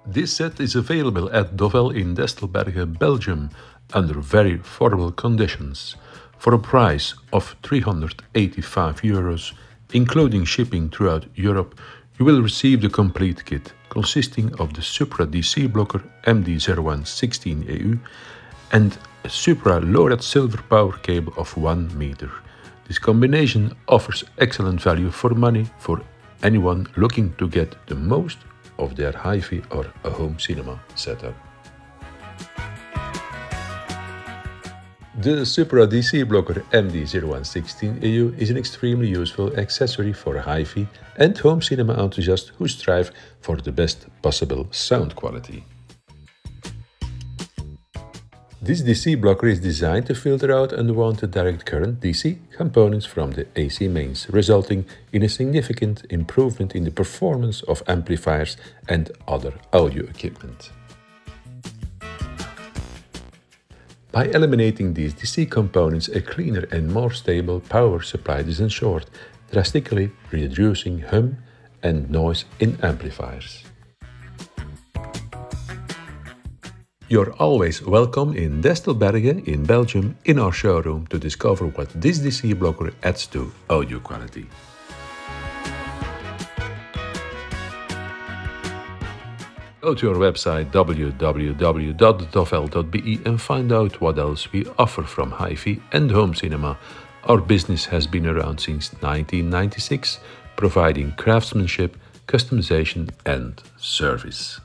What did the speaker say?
This set is available at DOVEL in Destelbergen, Belgium, under very affordable conditions. For a price of €385, including shipping throughout Europe, you will receive the complete kit, consisting of the Supra DC blocker md01-16-eu and a Supra lorad silver power cable of 1 meter. This combination offers excellent value for money for anyone looking to get the most of their hi-fi or a home cinema setup. The Supra DC blocker md01-16-eu is an extremely useful accessory for hi-fi and home cinema enthusiasts who strive for the best possible sound quality. This DC blocker is designed to filter out unwanted direct current DC components from the AC mains, resulting in a significant improvement in the performance of amplifiers and other audio equipment. By eliminating these DC components, a cleaner and more stable power supply is ensured, drastically reducing hum and noise in amplifiers. You're always welcome in Destelbergen in Belgium in our showroom to discover what this DC blocker adds to audio quality. Go to our website www.dovel.be and find out what else we offer from hi-fi and home cinema. Our business has been around since 1996, providing craftsmanship, customization and service.